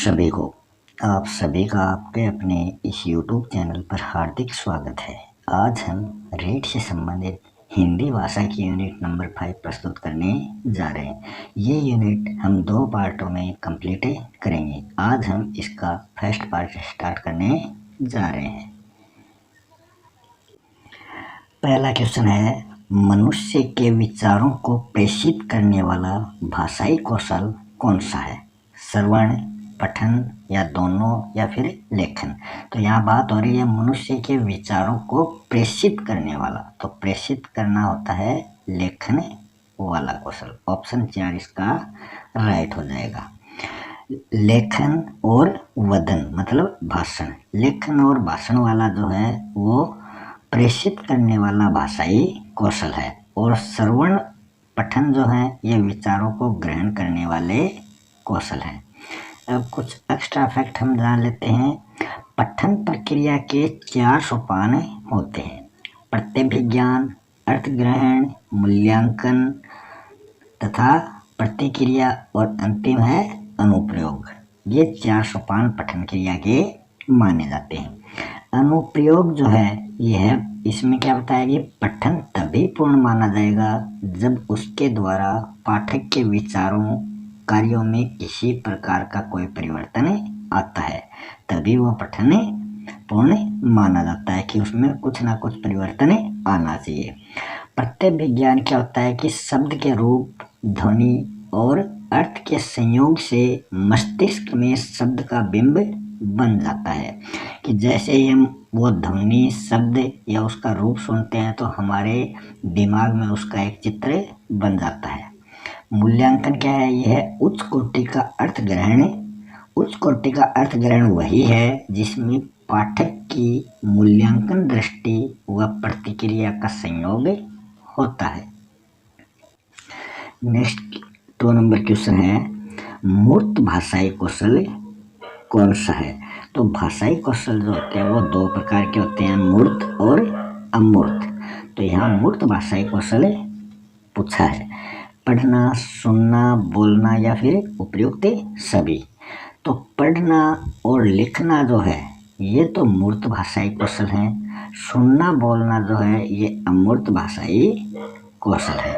सभी को आप सभी का आपके अपने इस YouTube चैनल पर हार्दिक स्वागत है। आज हम रीड से संबंधित हिंदी भाषा की यूनिट नंबर 5 प्रस्तुत करने जा रहे हैं। ये यूनिट हम 2 पार्टों में कंप्लीट करेंगे। आज हम इसका फर्स्ट पार्ट स्टार्ट करने जा रहे हैं। पहला क्वेश्चन है, मनुष्य के विचारों को प्रेषित करने वाला भाषाई कौशल कौन सा है? श्रवण, पठन या दोनों या फिर लेखन? तो यहाँ बात हो रही है मनुष्य के विचारों को प्रेषित करने वाला, तो प्रेषित करना होता है लेखन वाला कौशल। ऑप्शन 4 इसका राइट हो जाएगा। लेखन और वदन मतलब भाषण। लेखन और भाषण वाला जो है वो प्रेषित करने वाला भाषाई कौशल है, और श्रवण पठन जो है ये विचारों को ग्रहण करने वाले कौशल है। अब कुछ एक्स्ट्रा फैक्ट हम जान लेते हैं। पठन प्रक्रिया के 4 सोपान होते हैं: प्रत्यभिज्ञान, अर्थग्रहण, मूल्यांकन तथा प्रतिक्रिया, और अंतिम है अनुप्रयोग। ये 4 सोपान पठन क्रिया के माने जाते हैं। अनुप्रयोग जो है यह इसमें क्या बताया कि पठन तभी पूर्ण माना जाएगा जब उसके द्वारा पाठक के विचारों कार्यों में किसी प्रकार का कोई परिवर्तन आता है, तभी वो पठन पूर्ण माना जाता है कि उसमें कुछ ना कुछ परिवर्तन आना चाहिए। प्रत्यभिज्ञान क्या होता है कि शब्द के रूप, ध्वनि और अर्थ के संयोग से मस्तिष्क में शब्द का बिंब बन जाता है, कि जैसे ही हम वो ध्वनि, शब्द या उसका रूप सुनते हैं तो हमारे दिमाग में उसका एक चित्र बन जाता है। मूल्यांकन क्या है? यह है उच्च कोटि का अर्थ ग्रहण। उच्च कोटि का अर्थ ग्रहण वही है जिसमें पाठक की मूल्यांकन दृष्टि व प्रतिक्रिया का संयोग होता है। नेक्स्ट 2 नंबर क्वेश्चन है, मूर्त भाषाई कौशल कौन सा है? तो भाषाई कौशल जो होते हैं वो 2 प्रकार के होते हैं, मूर्त और अमूर्त। तो यहाँ मूर्त भाषाई कौशल पूछा है: पढ़ना, सुनना, बोलना या फिर उपयुक्त सभी। तो पढ़ना और लिखना जो है ये तो मूर्त भाषाई कौशल है। सुनना, बोलना जो है ये अमूर्त भाषाई कौशल है।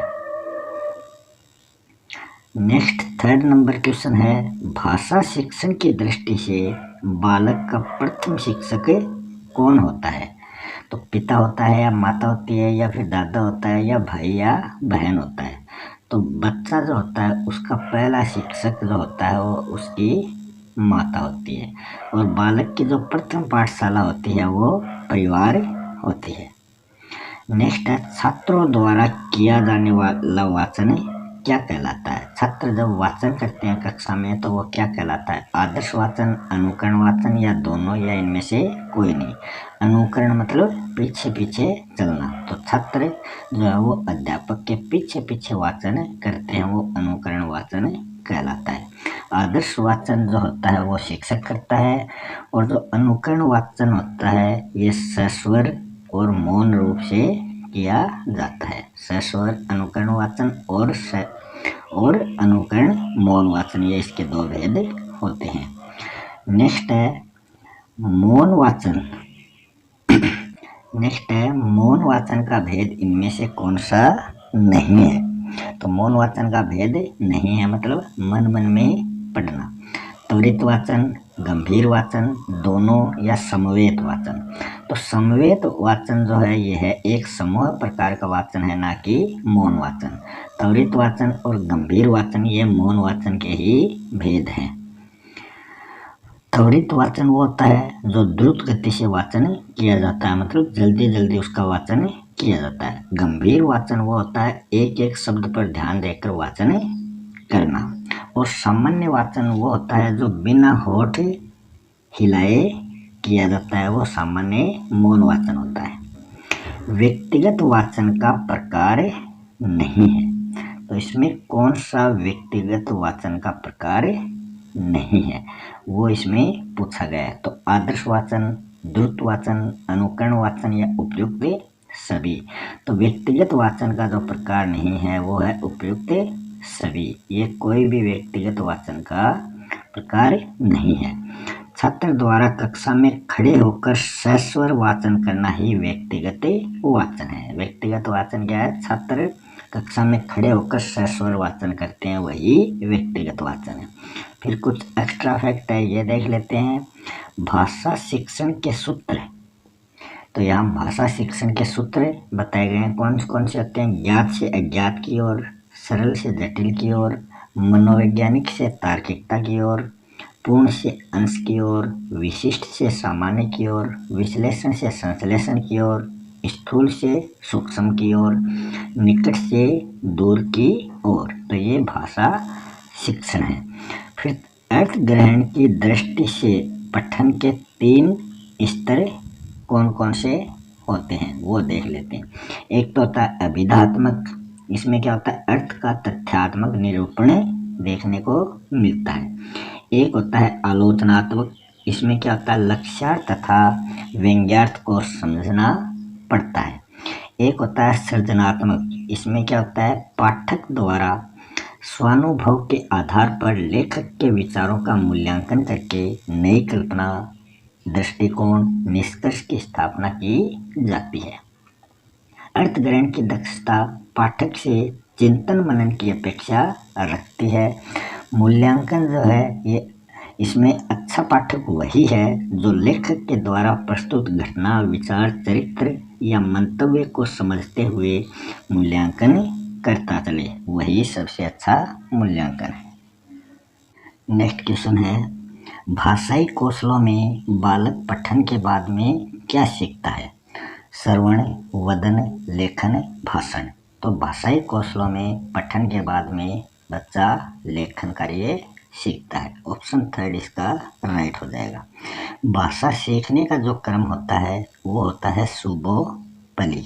नेक्स्ट 3rd नंबर क्वेश्चन है, भाषा शिक्षण की दृष्टि से बालक का प्रथम शिक्षक कौन होता है? तो पिता होता है या माता होती है या फिर दादा होता है या भाई या बहन होता है? तो बच्चा जो होता है उसका पहला शिक्षक जो होता है वो उसकी माता होती है, और बालक की जो प्रथम पाठशाला होती है वो परिवार होती है। नेक्स्ट है, छात्रों द्वारा किया जाने वाला वाचन क्या कहलाता है? छात्र जब वाचन करते हैं कक्षा में तो वो क्या कहलाता है? आदर्श वाचन, अनुकरण वाचन या दोनों या इनमें से कोई नहीं। अनुकरण मतलब पीछे पीछे चलना, तो छात्र जो है वो अध्यापक के पीछे पीछे वाचन करते हैं, वो अनुकरण वाचन कहलाता है। आदर्श वाचन जो होता है वो शिक्षक करता है, और जो अनुकरण वाचन होता है ये सस्वर और मौन रूप से किया जाता है। सस्वर अनुकरण वाचन और अनुकरण मौन वाचन, ये इसके 2 भेद होते हैं। नेक्स्ट है मौन वाचन। नेक्स्ट है मौन वाचन का भेद इनमें से कौन सा नहीं है? तो मौन वाचन का भेद नहीं है मतलब मन मन में पढ़ना। त्वरित वाचन, गंभीर वाचन, दोनों या समवेत वाचन? तो समवेत वाचन जो है यह है एक समूह प्रकार का वाचन है, ना कि मौन वाचन। त्वरित वाचन और गंभीर वाचन ये मौन वाचन के ही भेद हैं। त्वरित वाचन वो होता है जो द्रुत गति से वाचन किया जाता है, मतलब जल्दी जल्दी उसका वाचन किया जाता है। गंभीर वाचन वो होता है एक एक शब्द पर ध्यान देकर वाचन करना। और सामान्य वाचन वो होता है जो बिना होठ हिलाए किया जाता है, वो सामान्य मौन वाचन होता है। व्यक्तिगत वाचन का प्रकार नहीं है, तो इसमें कौन सा व्यक्तिगत वाचन का प्रकार नहीं है वो इसमें पूछा गया है। तो आदर्श वाचन, द्रुत वाचन, अनुकरण वाचन या उपयुक्त सभी? तो व्यक्तिगत वाचन का जो प्रकार नहीं है वो है उपयुक्त सभी। ये कोई भी व्यक्तिगत वाचन का प्रकार नहीं है। छात्र द्वारा कक्षा में खड़े होकर सस्वर वाचन करना ही व्यक्तिगत वाचन है। व्यक्तिगत वाचन क्या है? छात्र कक्षा में खड़े होकर सस्वर वाचन करते हैं, वही व्यक्तिगत वाचन है। फिर कुछ एक्स्ट्रा फैक्ट है, ये देख लेते हैं। भाषा शिक्षण के सूत्र, तो यहाँ भाषा शिक्षण के सूत्र बताए गए हैं। कौन कौन से होते हैं? ज्ञात से अज्ञात की ओर, सरल से जटिल की ओर, मनोवैज्ञानिक से तार्किकता की ओर, पूर्ण से अंश की ओर, विशिष्ट से सामान्य की ओर, विश्लेषण से संश्लेषण की ओर, स्थूल से सूक्ष्म की ओर, निकट से दूर की ओर। तो ये भाषा शिक्षण है। फिर अर्थ ग्रहण की दृष्टि से पठन के 3 स्तर कौन कौन से होते हैं वो देख लेते हैं। एक तो होता है अभिधात्मक, इसमें क्या होता है? अर्थ का तथ्यात्मक निरूपण देखने को मिलता है। एक होता है आलोचनात्मक, इसमें क्या होता है? लक्ष्यार्थ तथा व्यंग्यार्थ को समझना पड़ता है। एक होता है सृजनात्मक, इसमें क्या होता है? पाठक द्वारा स्वानुभव के आधार पर लेखक के विचारों का मूल्यांकन करके नई कल्पना, दृष्टिकोण, निष्कर्ष की स्थापना की जाती है। अर्थग्रहण की दक्षता पाठक से चिंतन मनन की अपेक्षा रखती है। मूल्यांकन जो है ये, इसमें अच्छा पाठक वही है जो लेखक के द्वारा प्रस्तुत घटना, विचार, चरित्र या मंतव्य को समझते हुए मूल्यांकन करता चले, वही सबसे अच्छा मूल्यांकन है। नेक्स्ट क्वेश्चन है, भाषाई कौशलों में बालक पठन के बाद में क्या सीखता है? श्रवण, वदन, लेखन, भाषण। तो भाषाई कौशलों में पठन के बाद में बच्चा लेखन कार्य सीखता है। ऑप्शन 3 इसका राइट हो जाएगा। भाषा सीखने का जो क्रम होता है वो होता है सुबोपली,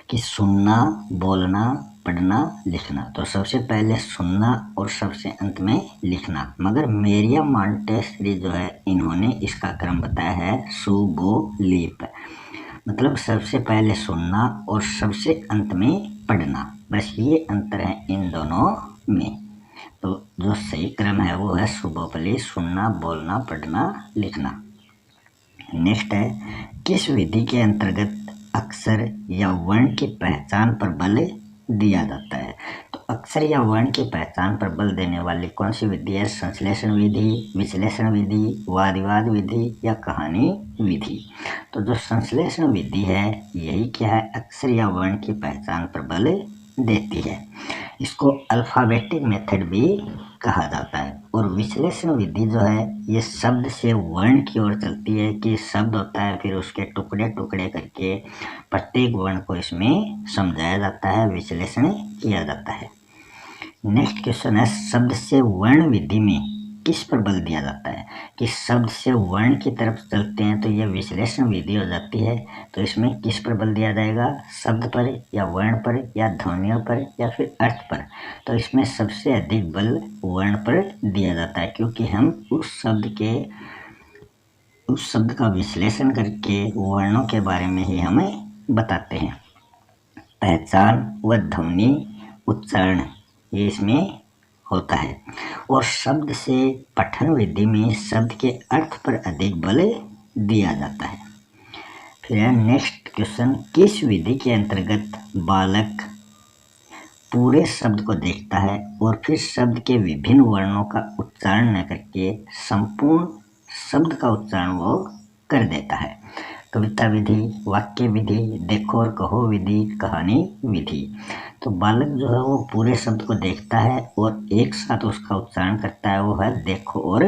कि सुनना, बोलना, पढ़ना, लिखना। तो सबसे पहले सुनना और सबसे अंत में लिखना। मगर मेरियम मॉन्टेसरी जो है इन्होंने इसका क्रम बताया है सुबोलीप, मतलब सबसे पहले सुनना और सबसे अंत में पढ़ना। बस ये अंतर है इन दोनों में। तो जो सही क्रम है वो है सुबोपली, सुनना, बोलना, पढ़ना, लिखना। नेक्स्ट है, किस विधि के अंतर्गत अक्षर या वर्ण की पहचान पर बल दिया जाता है? तो अक्षर या वर्ण की पहचान पर बल देने वाली कौन सी विधि है? संश्लेषण विधि, विश्लेषण विधि, वाद विवाद विधि या कहानी विधि। तो जो संश्लेषण विधि है यही क्या है? अक्षर या वर्ण की पहचान पर बल देती है। इसको अल्फाबेटिक मेथड भी कहा जाता है। और विश्लेषण विधि जो है ये शब्द से वर्ण की ओर चलती है, कि शब्द होता है फिर उसके टुकड़े टुकड़े करके प्रत्येक वर्ण को इसमें समझाया जाता है, विश्लेषण किया जाता है। नेक्स्ट क्वेश्चन है, शब्द से वर्ण विधि में किस पर बल दिया जाता है? कि शब्द से वर्ण की तरफ चलते हैं तो यह विश्लेषण विधि हो जाती है। तो इसमें किस पर बल दिया जाएगा? शब्द पर या वर्ण पर या ध्वनियों पर या फिर अर्थ पर? तो इसमें सबसे अधिक बल वर्ण पर दिया जाता है, क्योंकि हम उस शब्द का विश्लेषण करके वर्णों के बारे में ही हमें बताते हैं। पहचान व ध्वनि उच्चारण ये इसमें होता है। और शब्द से पठन विधि में शब्द के अर्थ पर अधिक बल दिया जाता है। फिर नेक्स्ट क्वेश्चन, किस विधि के अंतर्गत बालक पूरे शब्द को देखता है और फिर शब्द के विभिन्न वर्णों का उच्चारण न करके संपूर्ण शब्द का उच्चारण वो कर देता है? कविता विधि, वाक्य विधि, देखो और कहो विधि, कहानी विधि। तो बालक जो है वो पूरे शब्द को देखता है और एक साथ उसका उच्चारण करता है, वो है देखो और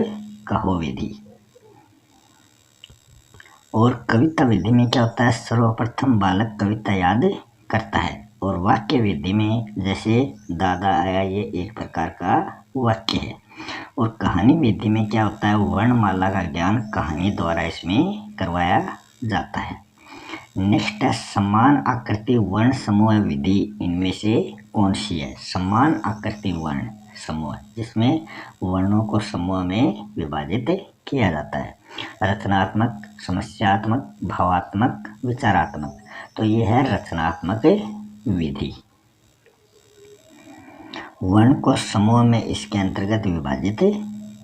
कहो विधि। और कविता विधि में क्या होता है? सर्वप्रथम बालक कविता याद करता है। और वाक्य विधि में जैसे दादा आया, ये एक प्रकार का वाक्य है। और कहानी विधि में क्या होता है? वर्णमाला का ज्ञान कहानी द्वारा इसमें करवाया जाता है। नेक्स्ट है, समान आकृति वर्ण समूह विधि इनमें से कौन सी है? समान आकृति वर्ण समूह, जिसमें वर्णों को समूह में विभाजित किया जाता है। रचनात्मक, समस्यात्मक, भावात्मक, विचारात्मक। तो ये है रचनात्मक विधि। वर्ण को समूह में इसके अंतर्गत विभाजित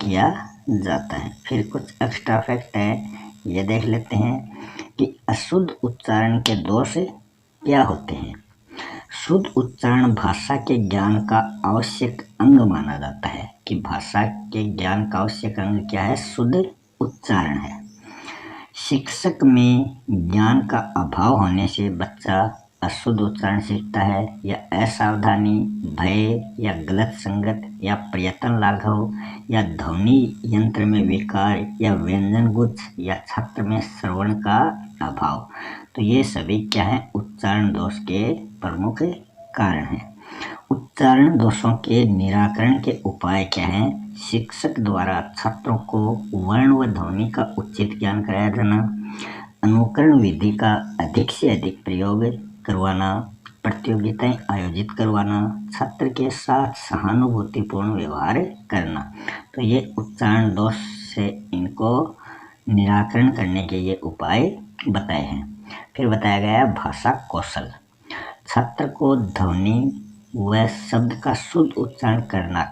किया जाता है। फिर कुछ एक्स्ट्रा फैक्ट है, ये देख लेते हैं कि अशुद्ध उच्चारण के दोष क्या होते हैं। शुद्ध उच्चारण भाषा के ज्ञान का आवश्यक अंग माना जाता है कि भाषा के ज्ञान का आवश्यक अंग क्या है, शुद्ध उच्चारण है। शिक्षक में ज्ञान का अभाव होने से बच्चा अशुद्ध उच्चारण सीखता है, या असावधानी, भय या गलत संगत या प्रयत्न लाघव या ध्वनि यंत्र में विकार या व्यंजन गुच्छ या छात्र में श्रवण का अभाव। तो ये सभी क्या है, उच्चारण दोष के प्रमुख कारण हैं। उच्चारण दोषों के निराकरण के उपाय क्या हैं? शिक्षक द्वारा छात्रों को वर्ण व ध्वनि का उचित ज्ञान कराया जाना, अनुकरण विधि का अधिक से अधिक प्रयोग करवाना, प्रतियोगिताएं आयोजित करवाना, छात्र के साथ सहानुभूतिपूर्ण व्यवहार करना। तो ये उच्चारण दोष से इनको निराकरण करने के ये उपाय बताए हैं। फिर बताया गया है भाषा कौशल। छात्र को ध्वनि व शब्द का शुद्ध उच्चारण करना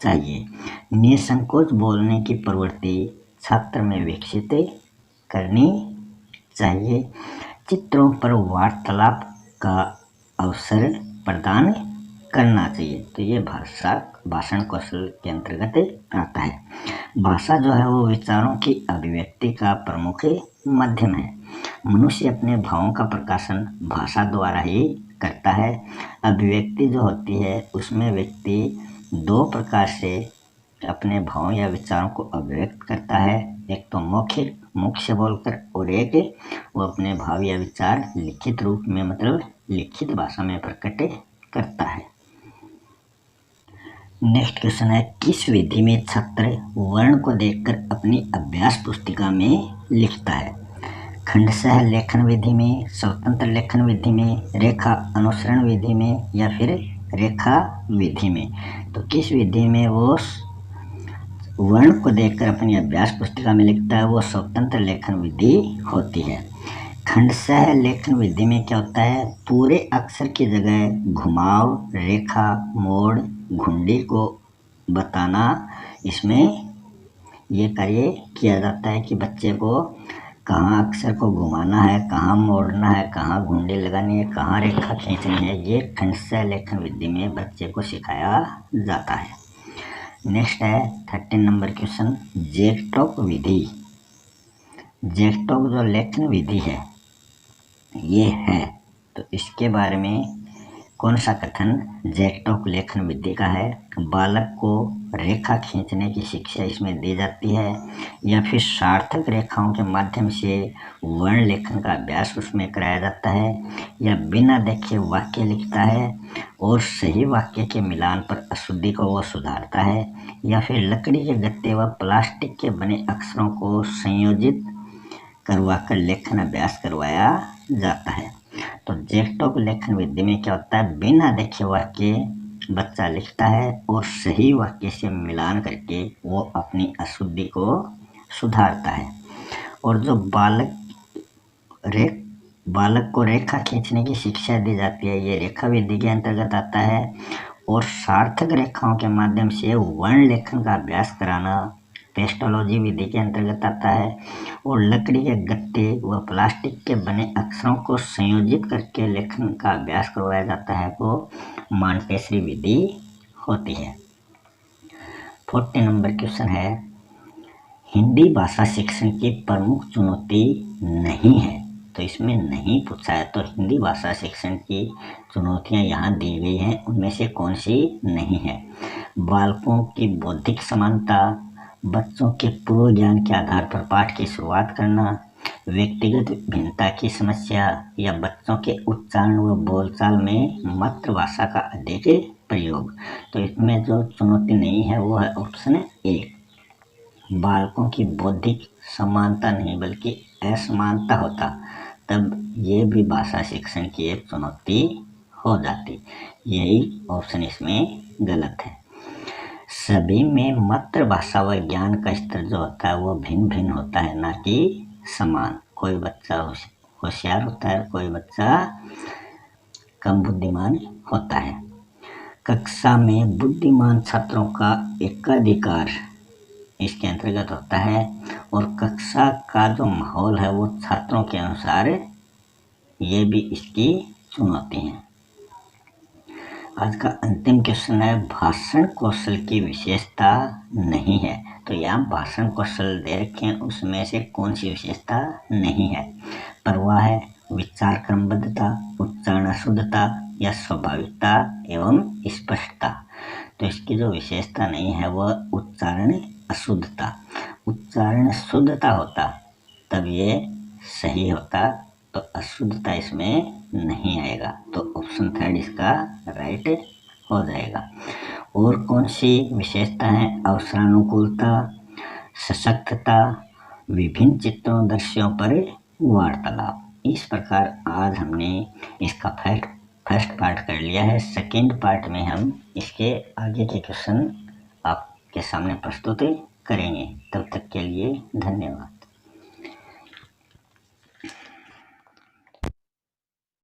चाहिए। निसंकोच बोलने की प्रवृत्ति छात्र में विकसित करनी चाहिए। चित्रों पर वार्तालाप का अवसर प्रदान करना चाहिए। तो ये भाषण कौशल के अंतर्गत आता है। भाषा जो है वो विचारों की अभिव्यक्ति का प्रमुख माध्यम है। मनुष्य अपने भावों का प्रकाशन भाषा द्वारा ही करता है। अभिव्यक्ति जो होती है उसमें व्यक्ति दो प्रकार से अपने भावों या विचारों को अभिव्यक्त करता है, एक तो मौखिक मुख से बोलकर, और एक वो अपने भाव या विचार लिखित रूप में, मतलब लिखित भाषा में प्रकट करता है। नेक्स्ट क्वेश्चन है, किस विधि में छात्र वर्ण को देखकर अपनी अभ्यास पुस्तिका में लिखता है? खंडशः लेखन विधि में, स्वतंत्र लेखन विधि में, रेखा अनुसरण विधि में, या फिर रेखा विधि में? तो किस विधि में वो वर्ण को देखकर अपनी अभ्यास पुस्तिका में लिखता है, वो स्वतंत्र लेखन विधि होती है। खंडशः लेखन विधि में क्या होता है, पूरे अक्षर की जगह घुमाव, रेखा, मोड़, घुंडी को बताना, इसमें ये कार्य किया जाता है कि बच्चे को कहाँ अक्षर को घुमाना है, कहाँ मोड़ना है, कहाँ घुंडी लगानी है, कहाँ रेखा खींचनी है। ये खंडशः लेखन विधि में बच्चे को सिखाया जाता है। नेक्स्ट है 13 नंबर क्वेश्चन, जैक्टॉक विधि। जैक्टॉक जो लेखन विधि है ये है, तो इसके बारे में कौन सा कथन जैक्टॉक लेखन विधि का है? बालक को रेखा खींचने की शिक्षा इसमें दी जाती है, या फिर सार्थक रेखाओं के माध्यम से वर्ण लेखन का अभ्यास उसमें कराया जाता है, या बिना देखे वाक्य लिखता है और सही वाक्य के मिलान पर अशुद्धि को वो सुधारता है, या फिर लकड़ी के गत्ते व प्लास्टिक के बने अक्षरों को संयोजित करवाकर लेखन अभ्यास करवाया जाता है। तो जैक्टॉक लेखन विधि में क्या होता है, बिना देखे वाक्य बच्चा लिखता है और सही वाक्य से मिलान करके वो अपनी अशुद्धि को सुधारता है। और जो बालक को रेखा खींचने की शिक्षा दी जाती है, ये रेखा विधि के अंतर्गत आता है। और सार्थक रेखाओं के माध्यम से वर्ण लेखन का अभ्यास कराना पेस्टोलॉजी विधि के अंतर्गत आता है। और लकड़ी के गत्ते व प्लास्टिक के बने अक्षरों को संयोजित करके लेखन का अभ्यास करवाया जाता है, वो मॉन्टेसरी विधि होती है। 40 नंबर क्वेश्चन है, हिंदी भाषा शिक्षण की प्रमुख चुनौती नहीं है। तो इसमें नहीं पूछा है, तो हिंदी भाषा शिक्षण की चुनौतियां यहाँ दी गई हैं, उनमें से कौन सी नहीं है? बालकों की बौद्धिक समानता, बच्चों के पूर्व ज्ञान के आधार पर पाठ की शुरुआत करना, व्यक्तिगत भिन्नता की समस्या, या बच्चों के उच्चारण व बोलचाल में मातृभाषा का अधिक प्रयोग। तो इसमें जो चुनौती नहीं है वो है ऑप्शन ए, बालकों की बौद्धिक समानता नहीं बल्कि असमानता होता तब ये भी भाषा शिक्षण की एक चुनौती हो जाती। यही ऑप्शन इसमें गलत है। सभी में मातृभाषा व ज्ञान का स्तर जो होता है वो भिन्न भिन्न होता है, ना कि समान। कोई बच्चा होशियार होता है, कोई बच्चा कम बुद्धिमान होता है। कक्षा में बुद्धिमान छात्रों का एकाधिकार इसके अंतर्गत होता है और कक्षा का जो माहौल है वो छात्रों के अनुसार ये भी इसकी चुनौती है। आज का अंतिम क्वेश्चन है, भाषण कौशल की विशेषता नहीं है। तो यहाँ भाषण कौशल दे रखे हैं, उसमें से कौन सी विशेषता नहीं है? पर वह है विचार क्रमबद्धता, उच्चारण शुद्धता या स्वाभाविकता एवं स्पष्टता। तो इसकी जो विशेषता नहीं है वह उच्चारण अशुद्धता। उच्चारण शुद्धता होता तब ये सही होता, तो अशुद्धता इसमें नहीं आएगा। तो ऑप्शन 3 इसका राइट हो जाएगा। और कौन सी विशेषता है? अवसरानुकूलता, सशक्तता, विभिन्न चित्रों दृश्यों पर वार्तालाप। इस प्रकार आज हमने इसका फर्स्ट पार्ट कर लिया है। सेकेंड पार्ट में हम इसके आगे के क्वेश्चन आपके सामने प्रस्तुत करेंगे। तब तक के लिए धन्यवाद।